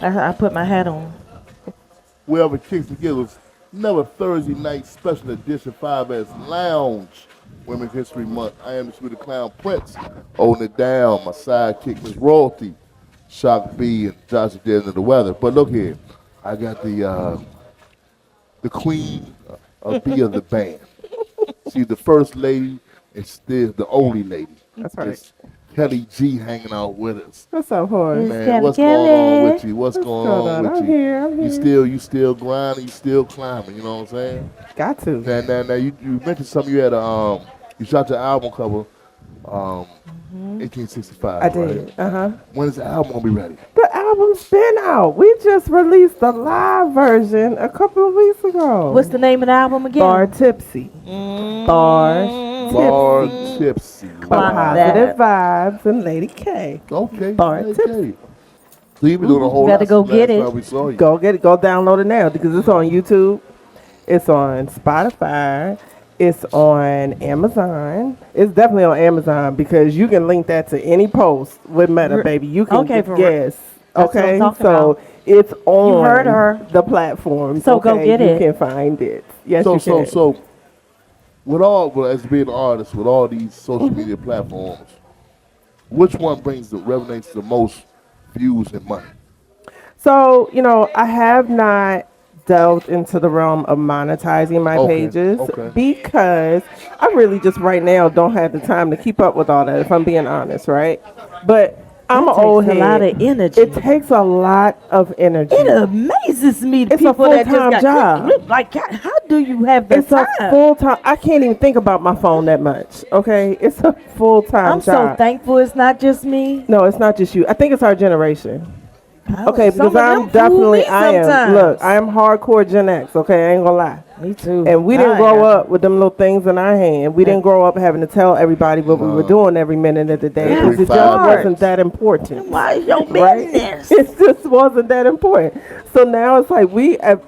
I put my hat on. Wherever Kicks and Giggles, another Thursday night special edition 5S Lounge. Women's History Month. I am the Sweeter Clown Prince. Holding it down. My sidekick is Royalty, Shock B, and Josh Dead of the Weather. But look here. I got the queen of B of the band. She's the first lady and still the only lady. That's right. It's Keli G hanging out with us. What's up, Horace? Man, what's going on with you? What's going on with I'm you? here. I'm here. You still grinding, you still climbing, you know what I'm saying? Got to. Now you mentioned something. You had you shot your album cover 1865. I did. Right? When is the album gonna be ready? The album's been out. We just released the live version a couple of weeks ago. What's the name of the album again? Bar Tipsy. Bar Tipsy. Positive Vibes and Lady K. Okay. Bar okay. Tipsy. So you been doing a whole better lot go since get last it. time we saw you. Go get it. Go download it now because it's on YouTube. It's on Spotify. It's on Amazon. It's definitely on Amazon because you can link that to any post with Meta, baby. You can guess. Okay, so it's on You heard her. the platform. So go get it. You can find it. Yes, you can. So as being an artist with all these social media platforms, which one resonates the most views and money? So, I have not delved into the realm of monetizing my pages because I really just right now don't have the time to keep up with all that, if I'm being honest, right? But I'm an old head. It takes a lot of energy. It takes a lot of energy. It amazes me the It's a people that just full-time got job. Like, how do you have the It's time? a full-time. I can't even think about my phone that much, okay? It's a full-time I'm job. so thankful it's not just me. No, it's not just you. I think it's our generation. Okay, Some because of I'm them definitely, fool me sometimes. I am hardcore Gen X, okay? I ain't gonna lie. Me too. And we didn't grow up with them little things in our hand. We didn't grow up having to tell everybody what we were doing every minute of the day. Because it just wasn't that important. Why is your business? It just wasn't that important. So now it's like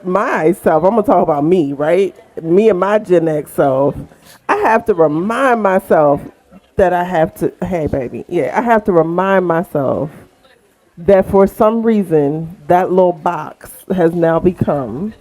myself, I'm going to talk about me, right? Me and my Gen X self. I have to remind myself that I have to, hey, baby. Yeah, I have to remind myself that for some reason that little box has now become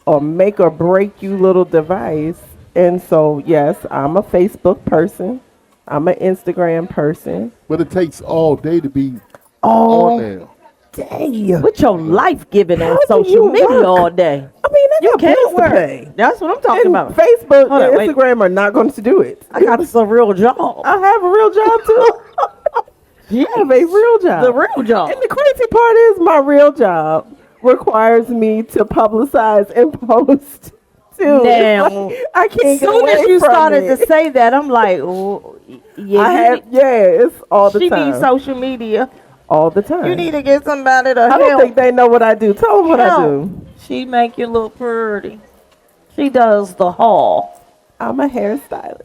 a make or break you little device. And so, yes, I'm a Facebook person. I'm an Instagram person. But it takes all day to be on there. Damn. With your life given on How do social you media work? all day. I mean, You got can't bills to work. pay. That's what I'm talking And about. Facebook Hold and on, wait. Instagram are not going to do it. I got us a real job. I have a real job too. I have a real job. The real job. And the crazy part is my real job requires me to publicize and post too. Now, I can't as get soon away as you from started it. to say that, I'm like, oh, yeah, It's all the she time. needs social media. All the time. You need to get somebody to I help. don't think they know what I do. Tell them what I Help. do. She make you look pretty. She does the haul. I'm a hairstylist.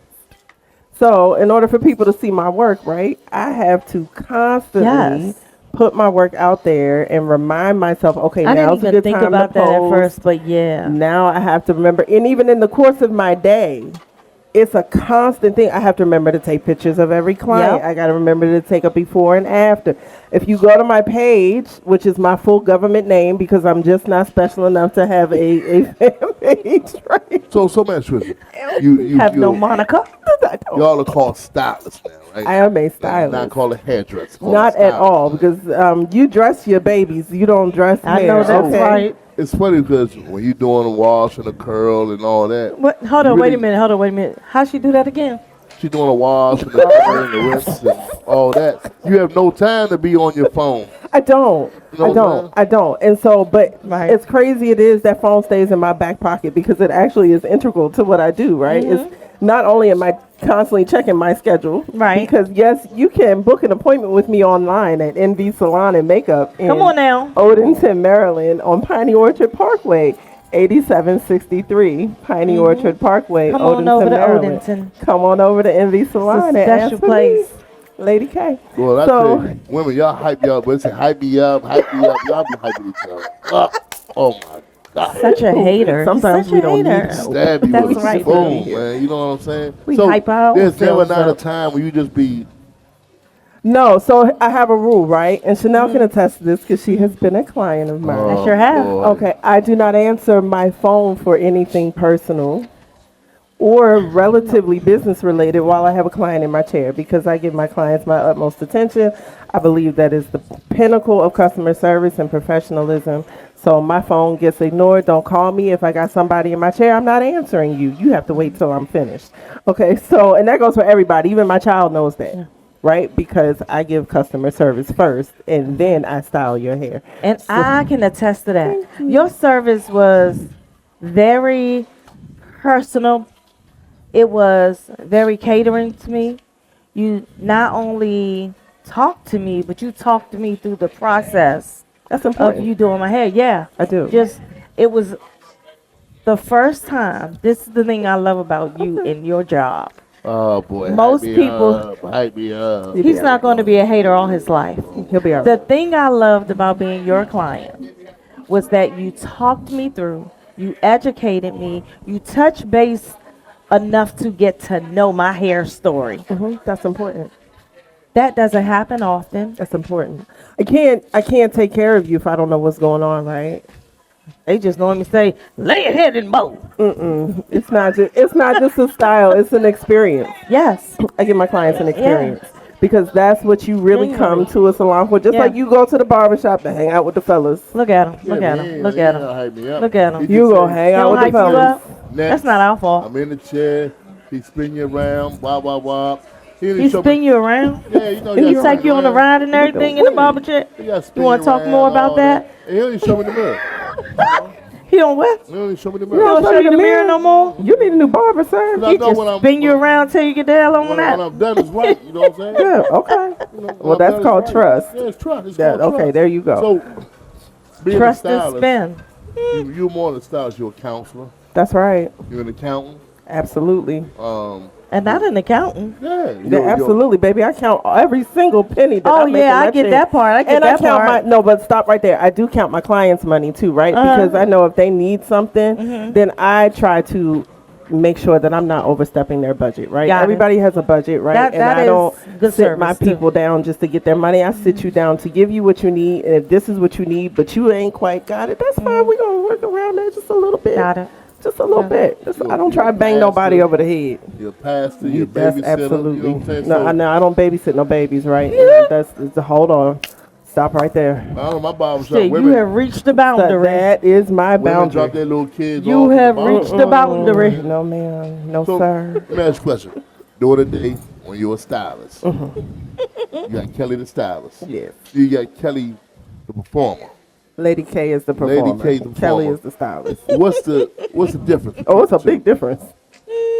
So in order for people to see my work, right, I have to constantly put my work out there and remind myself, okay, I now's a didn't even good think time about to that at post. first, but yeah. Now I have to remember, and even in the course of my day, it's a constant thing. I have to remember to take pictures of every client. Yep. I got to remember to take a before and after. If you go to my page, which is my full government name, because I'm just not special enough to have a fan page, right? So much with you Have no moniker. y'all are called stylists now, right? I am a stylist. Not called a hairdresser. called Not a at stylist. all, because you dress your babies. You don't dress I hair. know that's okay? right. It's funny because when you're doing a wash and a curl and all that, What? Hold you on, wait really- a minute. How she do that again? she's doing a wash and a curl and a rinse and all that. You have no time to be on your phone. I don't. You know what I'm saying? I don't. And so, but Right. it's crazy it is that phone stays in my back pocket because it actually is integral to what I do, right? Mm-hmm. It's not only am I constantly checking my schedule, Right. because yes, you can book an appointment with me online at NV Salon and Makeup in Come on now. Odenton, Maryland on Piney Orchard Parkway. 8763 Piney Orchard Parkway, Come Odenton, on over to Maryland. Odenton. Come on over to NV Salon a and ask special for place. me, Lady K. Well, I So- tell you, women, y'all hype y'all, but it's hype me up. Y'all be hyping each other up. Oh my God. Such a hater. Sometimes Such we a don't hater. need to. Stab you That's with a right. spoon, man. You know what I'm saying? We hype There's never ourselves not a up. time when you just be No, so I have a rule, right? And Chanel can attest to this because she has been a client of mine. I sure have. boy. Okay, I do not answer my phone for anything personal or relatively business related while I have a client in my chair because I give my clients my utmost attention. I believe that is the pinnacle of customer service and professionalism. So my phone gets ignored. Don't call me if I got somebody in my chair. I'm not answering you. You have to wait till I'm finished. Okay, so, and that goes for everybody. Even my child knows that. Right? Because I give customer service first and then I style your hair. And I can attest to that. Your service was very personal. It was very catering to me. You not only talked to me, but you talked to me through the process That's of important. you doing my hair. Yeah. I do. Just, it was the first time. This is the thing I love about you and your job. Oh boy. Most hype me people- up, hype me up. He's not going to be a hater all his life. He'll be all The right. thing I loved about being your client was that you talked me through, you educated me, you touched base enough to get to know my hair story. That's important. That doesn't happen often. That's important. I can't take care of you if I don't know what's going on, right? They just normally say, lay your head and mow. It's not just a style, it's an experience. Yes. I give my clients an experience. Because that's what you really come to a salon for. Just Yeah. like you go to the barbershop to hang out with the fellas. Look at him. Look Yeah, at man, him. Look he at ain't him. gonna hype me up. Look at him. He just You gonna say, hang He out don't with the hype you fellas. up. "Next, That's not our fault. I'm in the chair. He spin you around. Wah wah wah. He spin you around. Yeah, you know. He take you on a ride and everything in the barber chair. You want to talk more about that? And he don't even show me the mirror. He don't what? He don't even show me the He mirror. don't show you the mirror no more? You need a new barber, sir. I He know just when I'm- spin you around till you get the hell on When that. I'm done is right. You know what I'm saying? Good, okay. When Well, I'm that's done is called right. trust. Yeah, it's trust. It's That- called okay, trust. there you go. So, being Trust a and stylist, spin. you're more than a stylist. You're a counselor. That's right. You're an accountant. Absolutely. And not an accountant. Yeah, Yeah, absolutely, baby. I count every single penny that Oh, I make yeah, in I get chair. that part. I get and that I count part. no, but stop right there. I do count my clients' money too, right? Because I know if they need something, then I try to make sure that I'm not overstepping their budget, right? Got it. Everybody has a budget, right? That- and that I is don't good sit my service, too. people down just to get their money. I sit you down to give you what you need, and if this is what you need, but you ain't quite got it, that's fine. We're gonna work around that just a little bit. Got it. Just a little bit. I don't try to bang nobody over the head. You're a pastor. You're a That's babysitter. absolutely. You know what I'm saying? No, I don't babysit no babies, right? Hold on. Stop right there. I don't know, my barbershop. Shit, you women, have reached the So boundary. that is my women drop boundary. their little kids You off at have the reached barbershop. the boundary. No, ma'am. No, So, sir. let me ask you a question. During the day, when you're a stylist, you got Kelly the stylist. Yes. You got Kelly the performer. Lady K is the Lady performer. K is the Kelly performer. is the stylist. What's the difference? Oh, it's a big difference.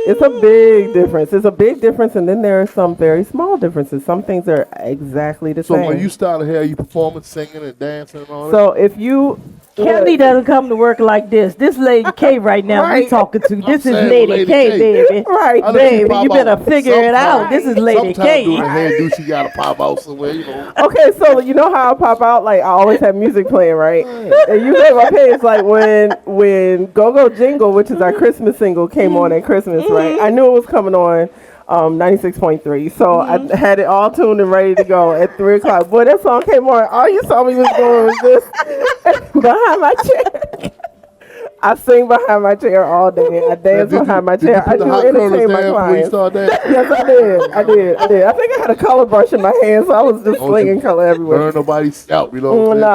It's a big difference. It's a big difference, and then there are some very small differences. Some things are exactly the So same. when you styling hair, you performing, singing, and dancing and all that? So if you Kelly doesn't come to work like this. This Lady K right now we Right. talking to. This is saying Lady Lady K, K. baby. Right, I know she Baby, pop you better out. figure it out. This is Lady Sometimes during K. hairdo, she got to pop out somewhere, you know. Okay, so you know how I pop out? Like I always have music playing, right? And you made my page like when Go Go Jingle, which is our Christmas single, came on at Christmas, right? I knew it was coming on 96.3, so I had it all tuned and ready to go at 3:00. Boy, that song came on. All you saw me was doing was this behind my chair. I sing behind my chair all day. I dance behind my chair. I do entertain my clients. Yes, I did. I think I had a color brush in my hand, so I was just slinging color everywhere. Burn nobody's scalp, you know. No.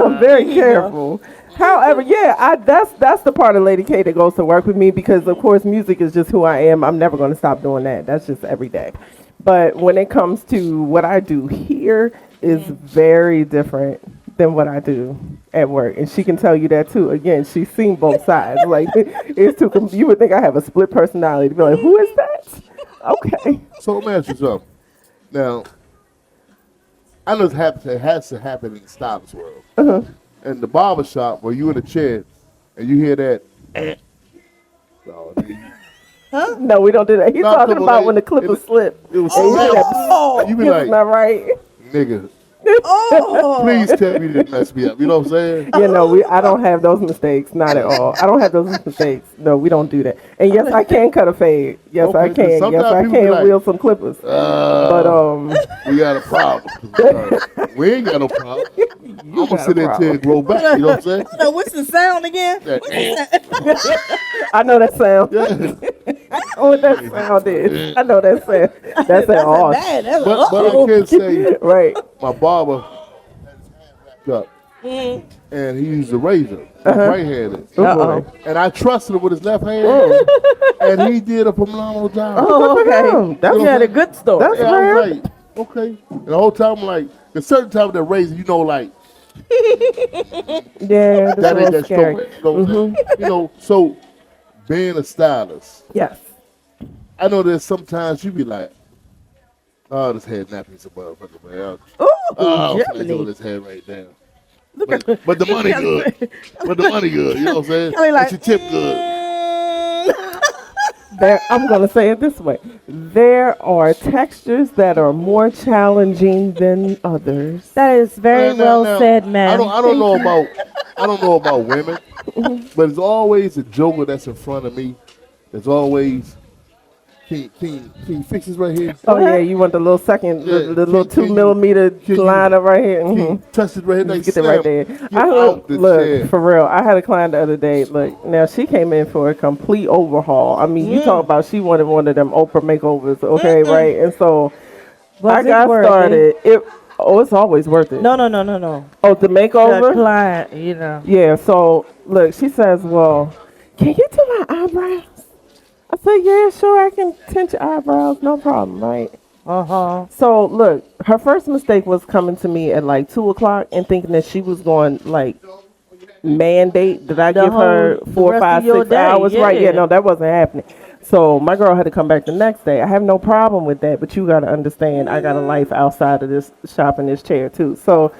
I'm very careful. However, yeah, that's the part of Lady K that goes to work with me because, of course, music is just who I am. I'm never going to stop doing that. That's just every day. But when it comes to what I do here is very different than what I do at work. And she can tell you that, too. Again, she's seen both sides. Like, it's too, you would think I have a split personality to be like, who is that? Okay. So let me ask you something. Now, I know it has to happen in the stylist world. In the barber shop where you in a chair and you hear that, oh, No, we don't do that. He's No, talking come on, about lady. when the clipper slip. it was And you so hear loud. that, You be it's like, not right. nigga, Oh, Please tell me you didn't mess me up. You know what I'm saying? You know, I don't have those mistakes, not at all. I don't have those mistakes. No, we don't do that. And yes, I can cut a fade. Yes, Okay, I 'cause can. Yes, sometimes I people be can like, wheel some clippers. But We got a problem. We ain't got no problem. I'm got gonna a sit there until it grow back. You know what I'm saying? so what's the sound again? I know that sound. Yeah. I know what that sound is. I know that sound. That's an all. Bad. That's But I can say Right. my barber cut, and he used a razor, right-handed. Uh-oh. And I trusted him with his left hand, and he did a phenomenal job. Oh, okay. That's you had a good story. That's Yeah, I rare. was like, okay. And the whole time I'm like, a certain time of that razor, you know, like Yeah, that's that a ain't little that scary. stroke. You know, what I'm saying? You know, so being a stylist, Yes. I know that sometimes you be like, oh, this head nappy's a motherfucker, man. Ooh, Oh, I'm finna Germany. do this head right there. But the money good. But the money good. You know what I'm saying? Kelly like, But your tip good. I'm going to say it this way. There are textures that are more challenging than others. That is very well said, man. I don't know about women, but it's always a joker that's in front of me. There's always can you fix this right here? Oh, yeah, you want the little second, Yeah, the little can 2 you- millimeter can you- line up right here. Can you touch it right here? Like, Get it right there. Get I out the chair. look, for real, I had a client the other day. Look, now she came in for a complete overhaul. I mean, you talk about she wanted one of them Oprah makeovers, okay, right? And so Was I it got worth it? started. It's always worth it. No. Oh, the The makeover? client, you know. Yeah, so look, she says, well, can you do my eyebrows? I said, yeah, sure, I can tint your eyebrows, no problem, right? So look, her first mistake was coming to me at like 2:00 and thinking that she was going like mandate that I The give her whole- the 4, rest 5, of your 6 day, hours. Right? yeah. Yeah, no, that wasn't happening. So my girl had to come back the next day. I have no problem with that, but you got to understand, I got a life outside of this shop in this chair too. So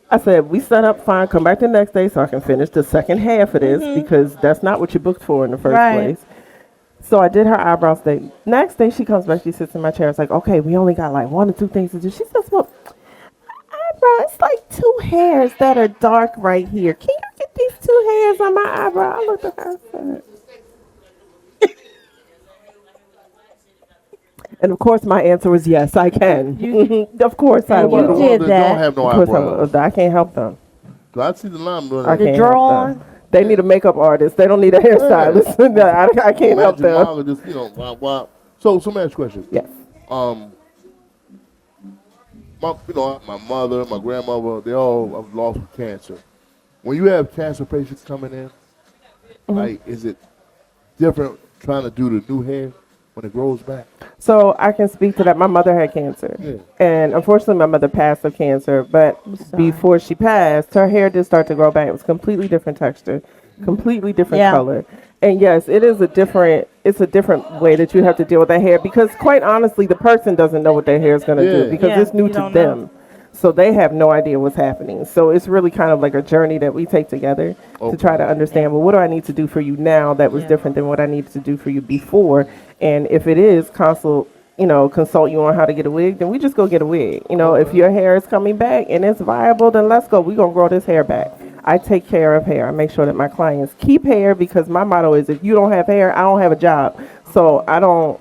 I said, we set up fine, come back the next day so I can finish the second half of this because that's not what you booked for in the first Right. place. So I did her eyebrows day. Next day she comes back, she sits in my chair. It's like, okay, we only got like 1 or 2 things to do. She says, well, eyebrow, it's like 2 hairs that are dark right here. Can you get these 2 hairs on my eyebrow? I looked at her and said, and of course my answer was yes, I can. Of course I You will. did that. Don't have no Of course I eyebrows. will. I can't help them. So I see the line doing I that. can't draw help them. on? They need a makeup artist. They don't need a hairstylist. I can't help Imagine them. Marla just, you know, wow. So let me ask you a question. Yes. My mother, my grandmother, they all have lost with cancer. When you have cancer patients coming in, like, is it different trying to do the new hair when it grows back? So I can speak to that. My mother had cancer. Yeah. And unfortunately, my mother passed of cancer. But before she passed, her hair did start to grow back. It was completely different texture, completely different Yeah. color. And yes, it's a different way that you have to deal with that hair because quite honestly, the person doesn't know what their hair is going to Yeah. do because Yeah, it's new you to don't know. them. So they have no idea what's happening. So it's really kind of like a journey that we take together to try to understand, well, what do I need to do for you now that was different than what I needed to do for you before? And if it is consult you on how to get a wig, then we just go get a wig. You know, if your hair is coming back and it's viable, then let's go. We're going to grow this hair back. I take care of hair. I make sure that my clients keep hair because my motto is if you don't have hair, I don't have a job. So I don't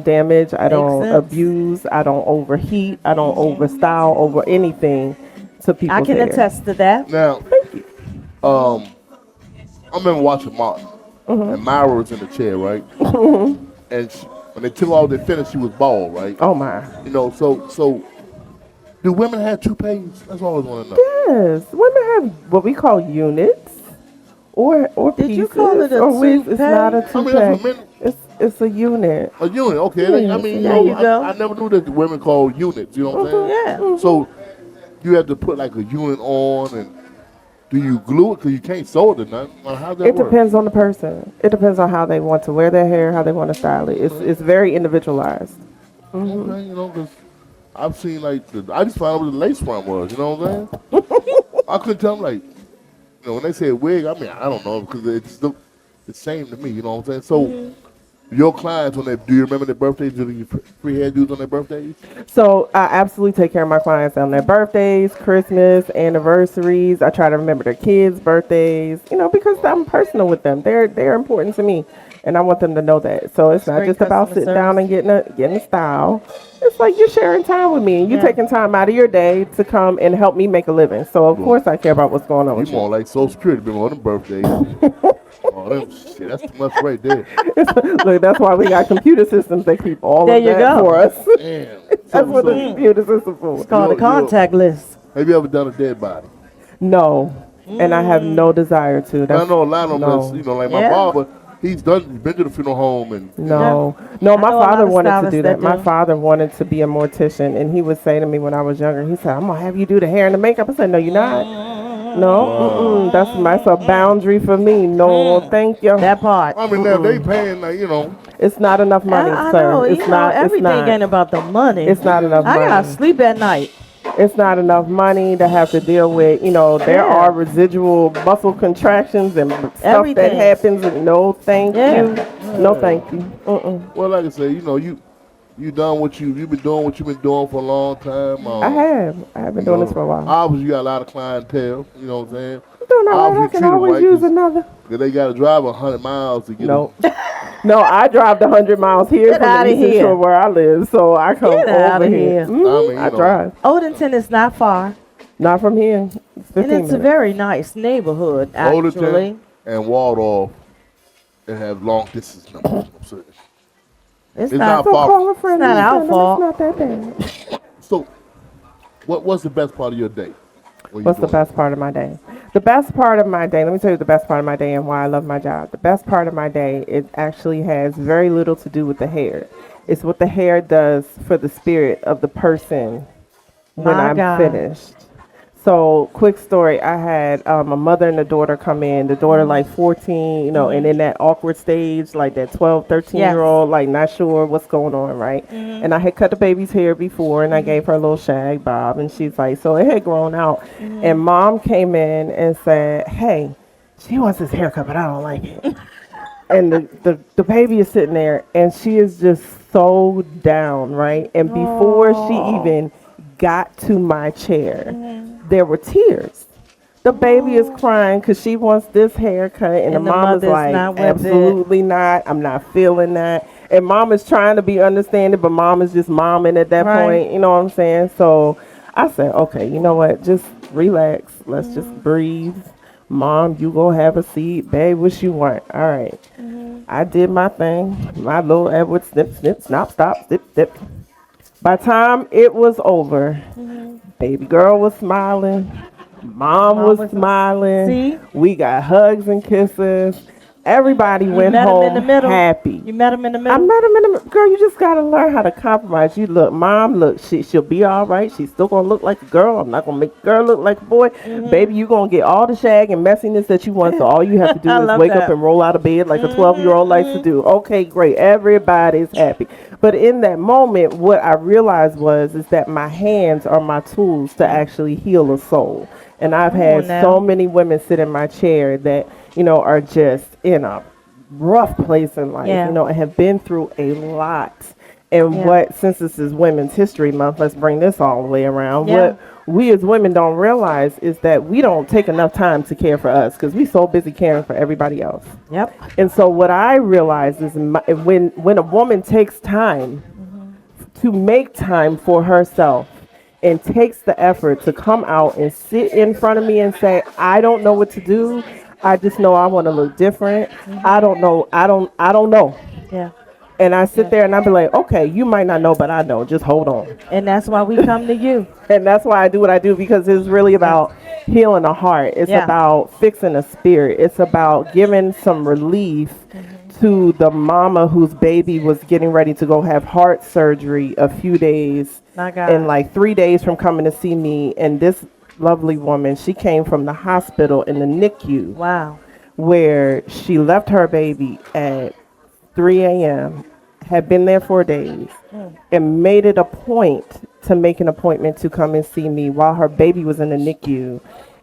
damage, I don't sense. abuse, I don't overheat, I don't overstyle over anything to people's I can hair. attest to that. Now, I remember watching Martin, and Myra was in the chair, right? And when they took all the finish, she was bald, right? Oh my. You know, so do women have toupees? That's all I want to know. Yes, women have what we call units, or Did pieces. you call it a or wigs. It's toupee? not a I mean, toupee. that's what men. It's a unit. A unit, okay. I mean, There you go. I never knew that the women called units. You know what I'm saying? Yeah. So you have to put like a unit on, and do you glue it? Because you can't sew it or nothing. How's that It work? depends on the person. It depends on how they want to wear their hair, how they want to style it. It's very individualized. Okay, you know, because I've seen like I just found out what the lace front was. You know what I'm saying? I couldn't tell them like, when they say wig, I mean I don't know because it's the same to me. You know what I'm saying? So Your clients on their, do you remember their birthdays? Do you free hairdos on their birthdays? So I absolutely take care of my clients on their birthdays, Christmas, anniversaries. I try to remember their kids' birthdays, because I'm personal with them. They're important to me, and I want them to know that. So it's not great just about customer sitting down and getting a style. It's like you're sharing time with me, and you're Yeah. taking time out of your day to come and help me make a living. So of course I care about what's going on You with you. more like Social Security, been on them birthdays. Oh, shit, that's too much right there. Look, that's why we got computer systems that keep all There of you that go. for us. Damn. That's what the computer system for. It's called a contact list. Have you ever done a dead body? No, and I have no desire to. I That's, know a lot of them, no. like my Yeah. barber, he's been to the funeral home and No, I my know a lot father of wanted to stylists do that that. My do. father wanted to be a mortician, and he would say to me when I was younger, he said, "I'm gonna have you do the hair and the makeup." I said, "No, you're not. No, that's a boundary for me. No, thank you. That part. I mean, now they paying, It's not enough money, I sir. know, It's not. everything it's not. ain't about the money. It's not enough I gotta money. sleep at night. It's not enough money to have to deal with. There Yeah. are residual muscle contractions and stuff that Everything. happens. And no, thank Yeah. you. No, thank you. well, like I say, you done you've been doing what you've been doing for a long time. I have been doing this for a while. Obviously, you got a lot of clientele. You know what I'm saying? I'm doing all right. I Obviously, can treat 'em always right, use 'cause- another. Cause they got to drive 100 miles to get. No. No, I drive the 100 miles here Get from outta the Eastern here. Shore where I live, so I come Get over outta here. here. I mean, I drive. Odenton is not far, Not from here. It's 15 and it's a minutes. very nice neighborhood, actually. Odenton and Waldorf and have long distance numbers. So, It's It's not. not So far. call a friend. It's not and our tell them fault. It's not that bad. so what's the best part of your day? when you What's the doing best part of my day? The best part of my day, let me tell you the best part of my day and why I love my job. The best part of my day, it actually has very little to do with the hair. It's what the hair does for the spirit of the person when My I'm God. finished. So, quick story. I had a mother and a daughter come in. The daughter, like 14, and in that awkward stage, like that 12, 13-year-old, like not sure what's going on, right? And I had cut the baby's hair before, and I gave her a little shag bob. And she's like, so it had grown out. And mom came in and said, hey, she wants this haircut, but I don't like it. And the baby is sitting there, and she is just so down, right? And before she even got to my chair, there were tears. The baby is crying because she wants this haircut, and the mom is mother's like, not with absolutely not. I'm not feeling that. And mom is trying to be understanding, but mom is just momming at that Right. point. You know what I'm saying? So I said, okay, you know what? Just relax. Let's just breathe. Mom, you go have a seat. Babe, what you want? All right. I did my thing. My little Edward snip, snip, snop, stop, snip, snip. By the time it was over, baby girl was smiling. Mom was smiling. See? We got hugs and kisses. Everybody went met 'em home in the middle? happy. You met him in the I middle. met him in the girl. You just gotta learn how to compromise. You look, mom. Look, she'll be all right. She's still gonna look like a girl. I'm not gonna make a girl look like a boy. Baby, you gonna get all the shag and messiness that you want. So all you have to do I is love wake that. up and roll out of bed like a 12-year-old likes to do. Okay, great. Everybody's happy. But in that moment, what I realized is that my hands are my tools to actually heal a soul. And I've had now. so many women sit in my chair that are just in a rough place in life, Yeah. and have been through a lot. And Yeah. since this is Women's History Month, let's bring this all the way around. Yeah. What we as women don't realize is that we don't take enough time to care for us because we so busy caring for everybody else. Yep. And so what I realize is when a woman takes time to make time for herself and takes the effort to come out and sit in front of me and say, I don't know what to do. I just know I want to look different. I don't know. I don't know. Yeah. And I sit there and I be like, okay, you might not know, but I know. Just hold on. And that's why we come to you. And that's why I do what I do, because it's really about healing a heart. It's Yeah. about fixing a spirit. It's about giving some relief to the mama whose baby was getting ready to go have heart surgery a few days My God. and like 3 days from coming to see me. And this lovely woman, she came from the hospital in the NICU Wow. where she left her baby at 3 a.m., had been there 4 days, and made it a point to make an appointment to come and see me while her baby was in the NICU.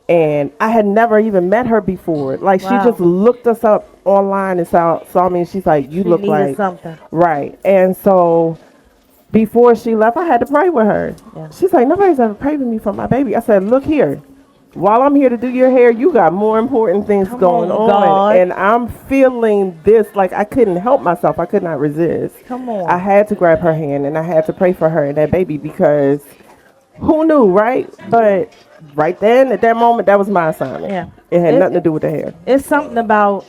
And I had never even met her before. Like, Wow. she just looked us up online and saw me, and she's like, you She look needed like something. right. And so before she left, I had to pray with her. Yeah. She's like, nobody's ever prayed with me for my baby. I said, look here. While I'm here to do your hair, you got more important things Come going on, on. God. And I'm feeling this, like I couldn't help myself. I could not resist. Come on. I had to grab her hand and I had to pray for her and that baby, because who knew, right? But right then, at that moment, that was my assignment. Yeah. It had It- nothing to do with the hair. It's something about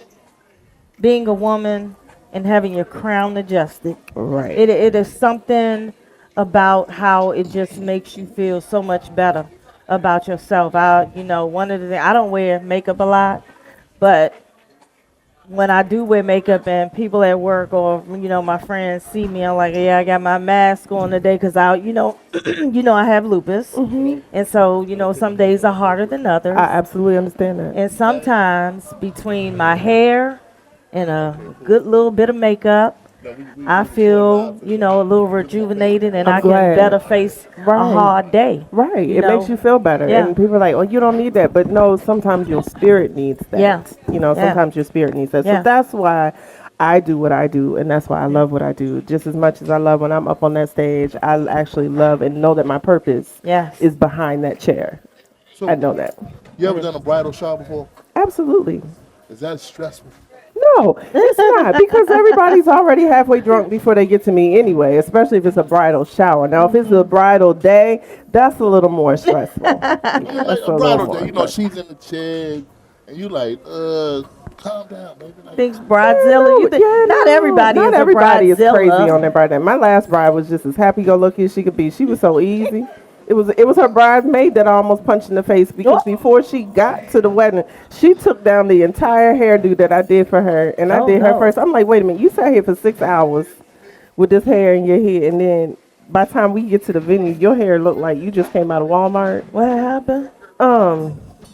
being a woman and having your crown adjusted. Right. It is something about how it just makes you feel so much better about yourself. One of the things, I don't wear makeup a lot, but when I do wear makeup and people at work or my friends see me, I'm like, yeah, I got my mask on today because I have lupus, and so some days are harder than others. I absolutely understand that. And sometimes between my hair and a good little bit of makeup, I feel, a little rejuvenated, and I'm I can glad. better face a Right. hard day. Right. You It know? makes you feel better. Yeah. And people are like, oh, you don't need that. But no, sometimes your spirit needs that. Yeah. Yeah. Sometimes your spirit needs that. Yeah. So that's why I do what I do. And that's why I love what I do. Just as much as I love when I'm up on that stage, I actually love and know that my purpose Yes. is behind that chair. So, I know that. you ever done a bridal shower before? Absolutely. Is that stressful? No, it's not, because everybody's already halfway drunk before they get to me anyway, especially if it's a bridal shower. Now, if it's a bridal day, that's a little more stressful. Like That's a little bridal more, day, she's in the chair, and you like, calm down, baby. Like, Thinks bridezilla. Not everybody Not is everybody a is crazy bridezilla. on their bride day. My last bride was just as happy-go-lucky as she could be. She was so easy. It was her bridesmaid that I almost punched in the face, because before she got to the wedding, she took down the entire hairdo that I did for her, and I Oh, did her no. first. I'm like, wait a minute, you sat here for 6 hours with this hair in your head, and then by the time we get to the venue, your hair looked like you just came out of Walmart. What happened?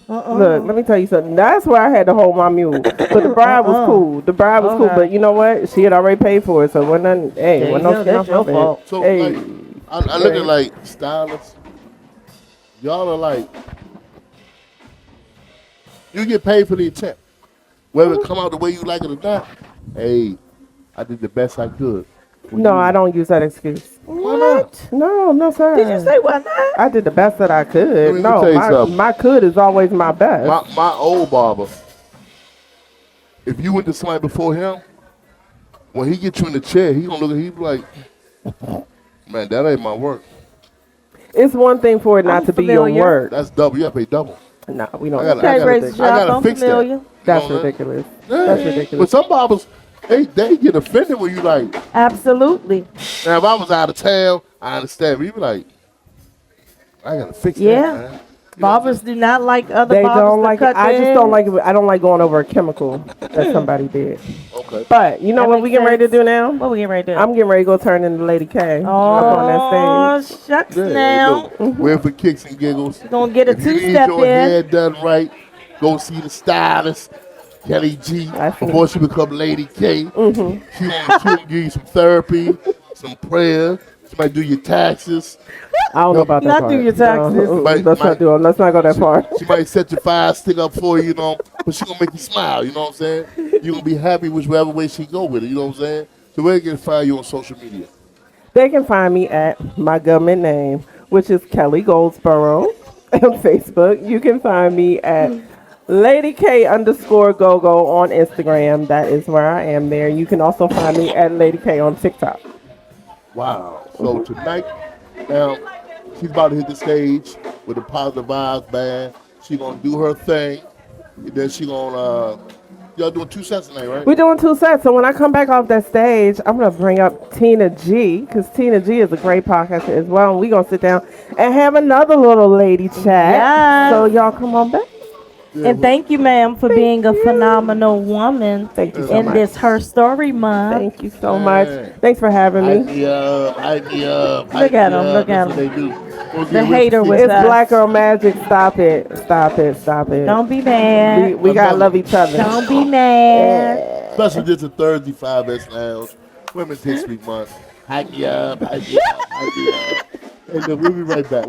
Look, let me tell you something. That's where I had to hold my mule. But the bride was cool. The bride was cool, Okay. but you know what? She had already paid for it, so wasn't nothing. Hey, There wasn't you no go. skin That's off my your bed. fault. so, Hey. like, I look at, like, stylists. Y'all are like, you get paid for the attempt. Whether it come out the way you like it or not, hey, I did the best I could. No, I don't use that excuse. Why not? No, sir. Did you say what now? I did the best that I Let could. me No, tell you something. my could is always my best. My old barber, if you went to somebody before him, when he get you in the chair, he gonna look at, he be like, man, that ain't my work. It's one thing for it not I'm to be your familiar. work. That's double. You gotta pay double. No, we don't. I gotta- Okay, I gotta raise think- the shop. I gotta I'm fix that. familiar. You That's know what? ridiculous. Yeah. That's But ridiculous. some barbers, they get offended when you like, Absolutely. now if I was out of town, I understand. But you be like, I gotta fix Yeah. that, man. Barbers do not like other They barbers don't to like it. cut I their just don't hair. like it. I don't like going over a chemical that somebody did. Okay. But you know That what we makes getting ready to sense. do now? What we getting ready to do? I'm getting ready to go turn into Lady K up on that Oh, stage. shucks Yeah, now. look, we're for kicks and giggles. Gonna get a If you need two-step your in. hair done right, go see the stylist, Kelly G, I see. before she become Lady K. She gonna give you some therapy, some prayer. She might do your taxes. I don't know about that Not part. do your taxes. No, Might- let's might- not do it. Let's not go that far. She might set your fire stick up for you, but she gonna make you smile, you know what I'm saying? You gonna be happy whichever way she go with it, you know what I'm saying? So where can they find you on social media? They can find me at my government name, which is Keli Goldsborough on Facebook. You can find me at Lady K_GoGo on Instagram. That is where I am there. You can also find me at Lady K on TikTok. Wow. So tonight, now, she's about to hit the stage with a Positive Vibes band. She gonna do her thing. And then she gonna, y'all doing 2 sets tonight, right? We're doing 2 sets, so when I come back off that stage, I'm gonna bring up Tina G, because Tina G is a great podcaster as well, and we're gonna sit down and have another little lady chat. Yes. So y'all come on back. And thank you, ma'am, for being a phenomenal woman Thank you so in much. this Her Story Month. Thank you so much. Thanks for having Hype me. me up, hype me up. Look at 'em, look at That's what they do. We'll The get rich hater quick. was It's us. Black Girl Magic. Stop it. Stop it. Stop it. Don't be mad. We gotta love each other. Don't be mad. Special edition Thursday 5S Lounge, Women's History Month. Hype me up, hype me up, hype me up. And then we'll be right back.